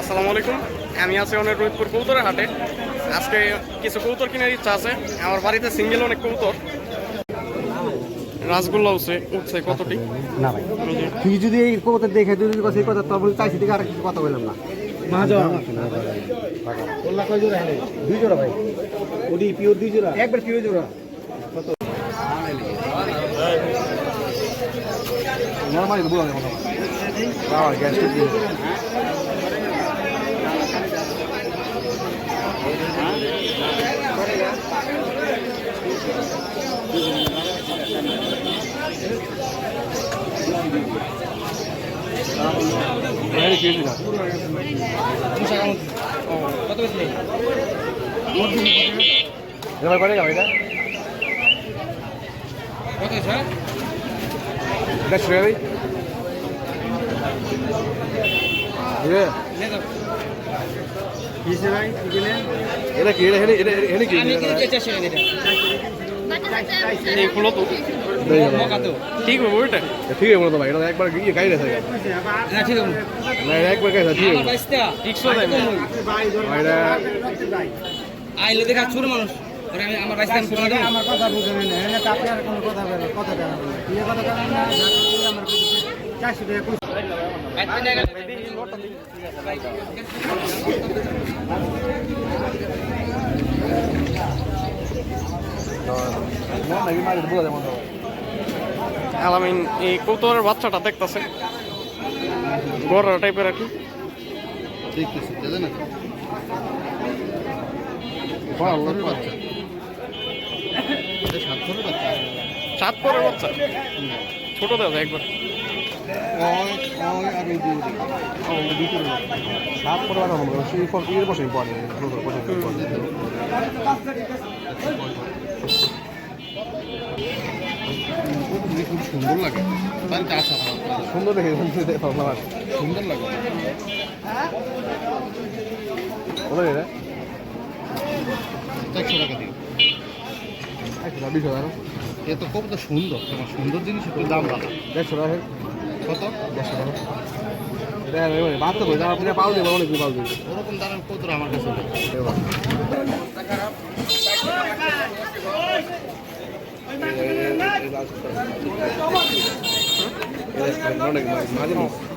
আসসালামু আলাইকুম। আমি আছি অনেক রোহিতপুর কবুতরের হাটে। আজকে কিছু কবুতর কেনার ইচ্ছা আছে। আমার বাড়িতে সিঙ্গেল অনেক কবুতর। রাসগোল্লা উঠছে কতটি না ভাই, তুই যদি এই কবুতর দেখে তুই যদি সেই কথা তোর বলি চাইছি দিকে আর কিছু কথা বললাম না। দুই জোড়া ভাই, ওডি পিওর দুই জোড়া, একবার পিওর জোড়া নরমালি বলা যায় মনে হয় গ্যাস্ট্রিক দিয়ে এবার করে যাবে এটা কত স্যার এটা শুরু হবে এটা কি এটা এটা কি এই ফুলো তো ঠিক হবে ওইটা ঠিক আছে বলতো ভাই, এটা একবার গিয়ে গাড়ি রেখে ঠিক আছে না একবার গাড়ি ঠিক আছে ঠিক আছে এটা আইলে দেখা ছোট মানুষ আমি আমার বাইসে আমি পুরো আমার কথা বুঝেন না এনে তো আপনি আর কোনো কথা বলেন কথা জানা বলেন এই কথা জানা না আমার 400 টাকা কইছে আলামিন এই কবুতরের বাচ্চাটা দেখতেছে গড়া টাইপের আর কি। দেখতেছি তাই না সাত পরের বাচ্চা ছোট দাদা একবার সাত পরে বসে পড়ে খুব সুন্দর লাগে সুন্দর দেখে সুন্দর লাগে বলো এটা 100 টাকা দিই 120 টাকা এ তো খুব তো সুন্দর, তোমার সুন্দর জিনিস একটু দাম বাড়া 150 টাকা কত 150 টাকা এটা বাদ তো দাম আপনি পাও দেবেন অনেক পাও দেবেন ওরকম দামের কত আমার কাছে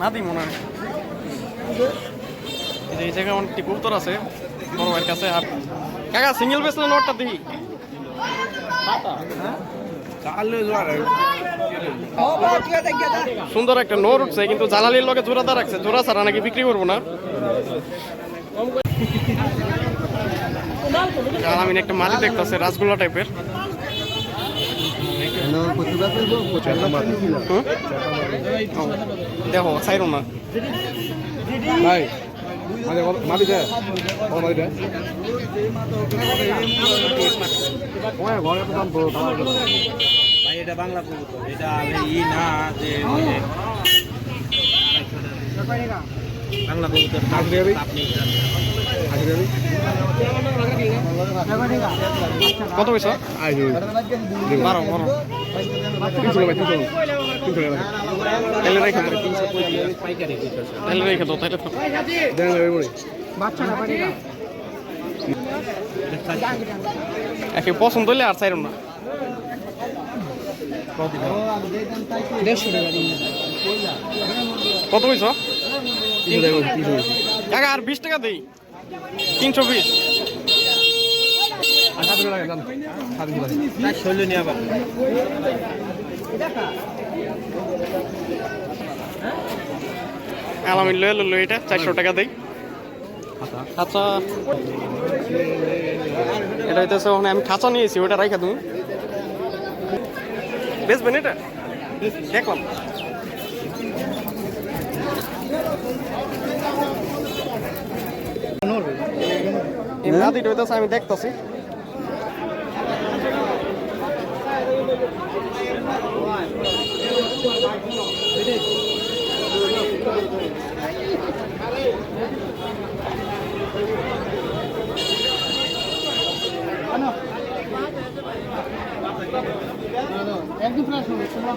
মাদি মনে হয় এই জায়গায় অনেকটি কবুতর আছে বড় ভাইয়ের কাছে। আর কাকা সিঙ্গেল বেসলে নোটটা দেখি সুন্দর একটা নোট উঠছে, কিন্তু জালালির লগে জোড়াদার রাখছে, জোড়া ছাড়া নাকি বিক্রি করবো না। আমি একটা মালি দেখতেছে রাসগোল্লা টাইপের। দেখো সাইরো না ভাই মাটি দেয় মাটি দেয় ঘরে তো দাম ভাই এটা বাংলা কবুতর, এটা ই না যে বাংলা কবুতর আপনি কত পয়সা? 12 তাহলে রেখে দাও, তাহলে রেখে দাও, তাহলে একে পছন্দ হইলে আর চাইরো না। কত পয়সা? টাকা আর 20 টাকা দেই 320 আলামিন লইলো এটা 400 টাকা দেই। আচ্ছা এটা হইতেছে ওখানে আমি খাঁচা নিয়েছি, ওটা রাইখা তুমি বেচবেন এটা দেখলাম। এই নাদিটা হইতেছে আমি দেখতেছি। একদম ফ্রেশ হবে তোমরা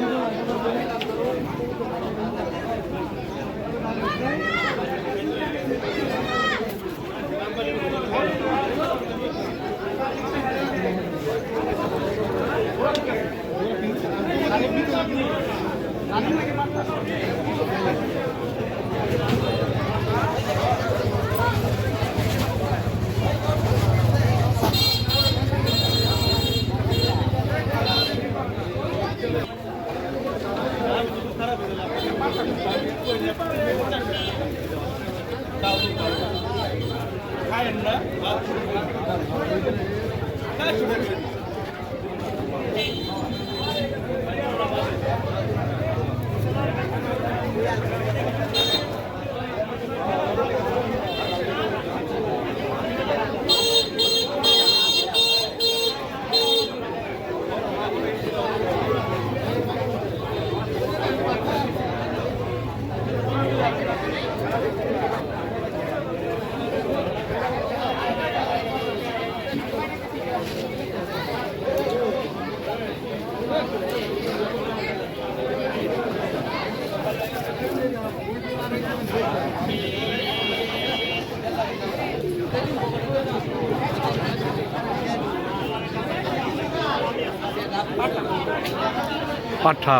পাঠা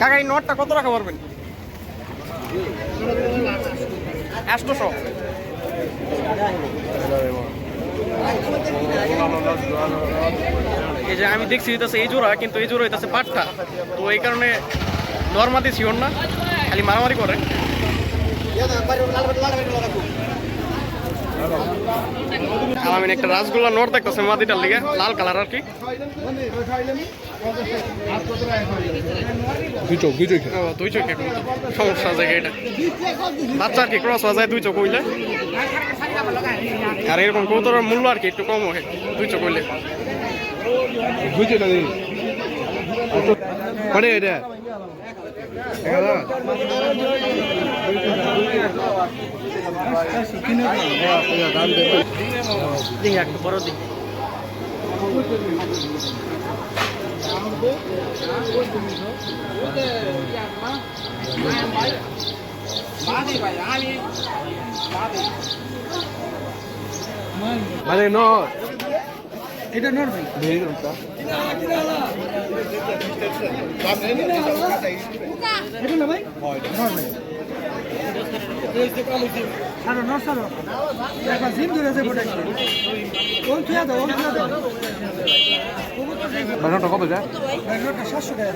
কাকা এই নোটটা কত টাকা পারবেন? 800। এই যে আমি দেখছি হইতাছে এই জোড়া, কিন্তু এই জোড়া হইতাছে পাটটা, তো এই কারণে নর্মাদি শিওর না, খালি মারামারি করে। আমি একটা রাসগোল্লা নোট দেখতেছে মাদিটার লিগে, লাল কালার আর কি। দুই চোখ ও, দুই চোখ এখন সমস্যা জায়গা এটা, বাচ্চা আর কি ক্রস হয়ে যায় দুই চোখ হইলে। আর এরকম কবুতরের মূল্য আর কি একটু কম হয় দুই চোখ হইলে। দুই চোখ কনে এটা একটু বড় দিক মানে নট এটা নোট ভাই এটা না ভাই নোট ভাই সারো নোট সারো একবার জিম ধরে আছে ফটো কোন থিয়া দাও বানাটা কত যায়? নোটটা 700 টাকা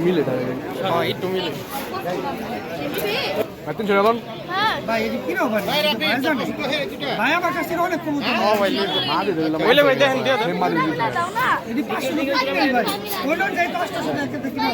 মিলে হ্যাঁ একটু মিলে। 300 টাকা ভাই এটি কি রকম ভাই জানেন ভাই আমার কাছে অনেক কবুতর ও ভাই মা দিয়ে দিলাম বলে ভাই দেখেন দিয়ে দেন। মা দিয়ে দিলাম এটি 500 টাকা ভাই ওইটা যাই 800 টাকা দেখি না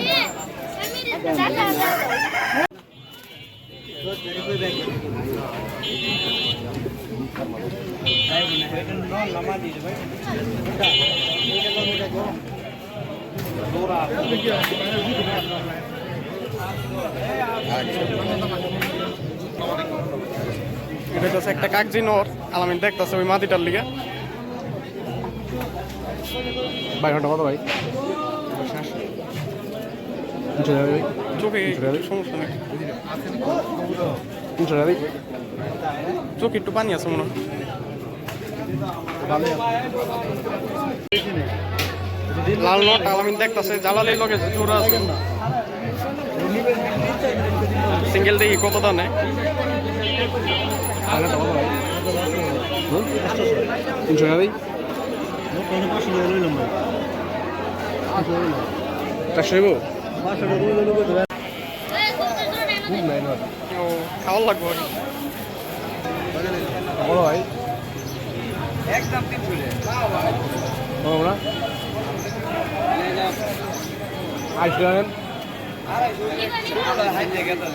এটা হচ্ছে একটা কাগজি নর, আলামিন দেখতেছে ওই মাটিটার লিগে। ভাই ঘন্টা কত ভাই? 300 টাকা ভাই চোখে সমস্যা নেই, 300 টাকা ভাই চোখে একটু পানি আছে মনে হয়। লাল নট আলামিন দেখতেছে, জালালির লগে জোড়া আছে, সিঙ্গেল দেখি কত দাম নেয়। আগে কত ভাই? 300 টাকা ভাই 400 দেবো খুব নাই নট ও খাওয়ার লাগবে আর কি। কত ভাই? একদম 300 কত না? 8 টাকা নেন হাই জায়গা তো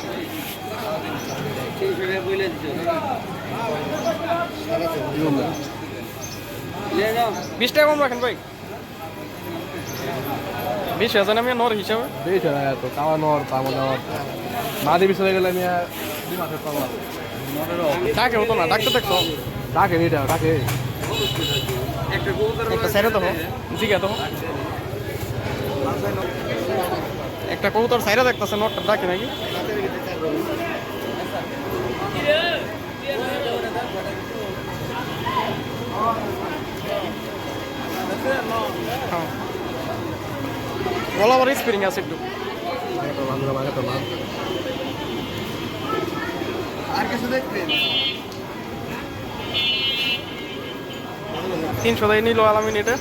300 টাকা বলে দিছো লে নাও 20 টাকা কম রাখেন ভাই, 20,000 আমি নর হিসাবে। বেশ টাকা তো কাওয়া নর পাবো নর মা দিয়ে বিষয়ে গেলে আমি 2 মাসের পাবো ডাকে হতো না, ডাকতে দেখছো টাকে নিয়ে যাও টাকে একটা কবুতর একটা সাইডে তো জিগা তো একটা কবুতর সাইডে দেখতেছে, নটটা ডাকে নাকি। গলা আবার স্প্রিং আছে একটু। আর কিছু দেখবেন 300 টাকা নিল আলামিন এটা।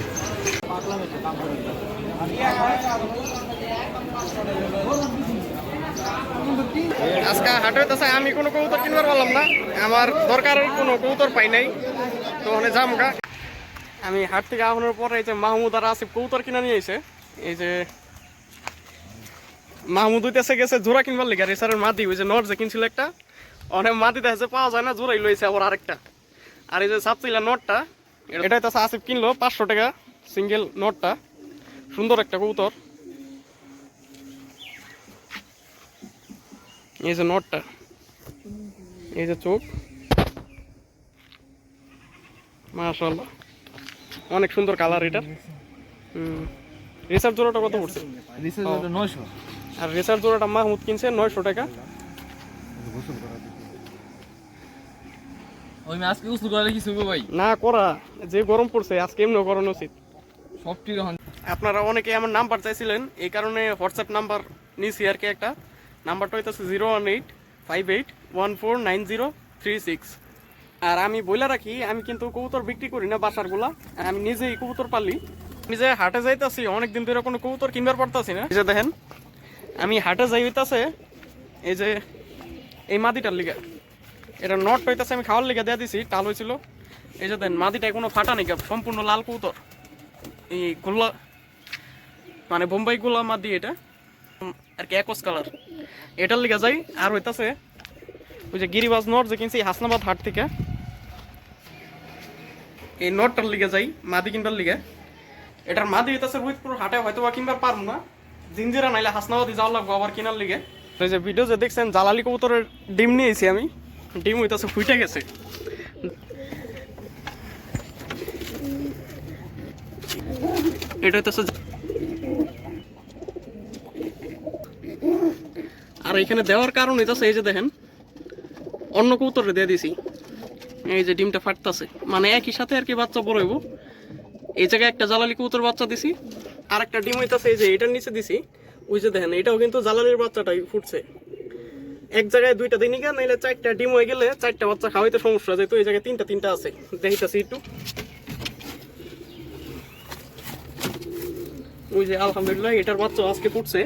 আজকে হাটে হইতেছে আমি কোনো কবুতর কিনবার পারলাম না, আমার দরকারের কোনো কবুতর পাই নাই, তো ওখানে যামগা। আমি হাট থেকে আসানোর পরে এই যে মাহমুদ আর আসিফ কবুতর কিনে নিয়ে এসে, এই যে মাহমুদ হইতেছে গেছে জোড়া কিনবার লিখে রেসারের মাদি, ওই যে নট যে কিনছিল একটা, অনেক মাদি দেখে পাওয়া যায় না, জোড়াই লইছে আবার আরেকটা। আর এই যে সাপচিলা নটটা, এটা হইতেছে আসিফ কিনলো 500 টাকা সিঙ্গেল নটটা, সুন্দর একটা কবুতর। এই যে নটটা, এই যে চোখ, মাশাআল্লাহ অনেক সুন্দর কালার এটার। রেসার জোড়াটা কত পড়ছে? রিসের 900। আর রেসার জোড়াটা মাহমুদ কিনছে 900 টাকা। ওই আজকে উসু করে কিছু ভাই না করা, যে গরম পড়ছে আজকে এমনিও করানো উচিত। সবটি আপনারা অনেকে আমার নাম্বার চাইছিলেন, এই কারণে হোয়াটসঅ্যাপ নাম্বার নিয়েছি আর কি একটা। নাম্বারটা হইতেছে 01858149036। আর আমি বলে রাখি, আমি কিন্তু কবুতর বিক্রি করি না বাসারগুলা, আমি নিজেই কবুতর পালি। নিজে হাটে যাইতাছি, অনেকদিন ধরে কোনো কবুতর কিনবার পারতাছি না। এই যে দেখেন আমি হাটে যাই হইতাছে এই যে এই মাদিটার লিগা, এটা নট হইতাছে আমি খাওয়ার লিগা দিয়ে দিছি, টাল হয়েছিল। এই যে দেখেন মাদিটা কোনো ফাটা নেই, সম্পূর্ণ লাল কবুতর। এই গোল্লা মানে বোম্বাই গোলা মাদি, এটা আর কি একস কালার, এটার লিগা যাই। আর হইতাছে ওই যে গিরিবাজ নট যে কিনছি হাসনাবাদ হাট থেকে, এই নটটার লিগে যাই মাদি কিনবার লিগে। এটার মাদি হইতাছে রোহিতপুর হাটে হয়তো বা কিনবার পারবো না, জিঞ্জিরা নাইলে হাসনাবাদি যাওয়া লাগবো আবার কিনার লিগে। এই যে ভিডিও যে দেখছেন জালালি কবুতরের ডিম নিয়েছি আমি, ডিম হইতাছে ফুটে গেছে। এটা হইতাছে, আর এখানে দেওয়ার কারণ হইতাছে এই যে দেখেন অন্য কবুতরে দিয়ে দিছি, এই যে ডিমটা ফাটতাছে, মানে একই সাথে আর কি বাচ্চা বড় হইব। এই জায়গায় একটা জালালি কবুতর বাচ্চা দিছি, আর একটা ডিম হইতাছে এই যে এটার নিচে দিছি। ওই যে দেখেন এটাও কিন্তু জালালির বাচ্চাটাই ফুটছে। এক জায়গায় 2টা দিনই গা, নাইলে 4টা ডিম হয়ে গেলে 4টা বাচ্চা খাওয়াইতে সমস্যা, যেহেতু এই জায়গায় 3টা আছে। দেখিতাছি একটু, ওই যে আলহামদুলিল্লাহ এটার বাচ্চা আজকে ফুটছে।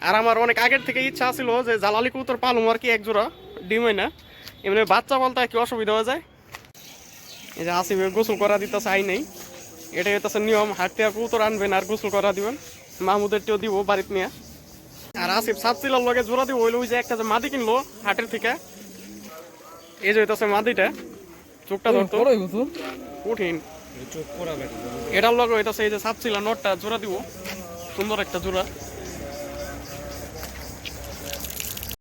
আর আমার অনেক আগের থেকে ইচ্ছা ছিল যে জালালি কবুতর পালুম আর কি, এক জোড়া ডিম হয় না, এমনি বাচ্চা পালতে কি অসুবিধা হয়ে যায়। এই যে আসিফের গোসল করা দিতেছে আই নেই, এটাই হইতেছে নিয়ম, হাট থেকে কবুতর আনবেন আর গোসল করা দিবেন। মাহমুদেরটিও দিব বাড়িতে নিয়ে। আর আসিফ সাপচিলার লগে জোড়া দিব হইলো ওই যে একটা যে মাদি কিনলো হাটের থেকে, এই যে হইতেছে মাদিটা, চোখটা ধরতো কঠিন, এটার লগে হইতেছে এই যে সাপচিলা নটটা জোড়া দিব, সুন্দর একটা জোড়া।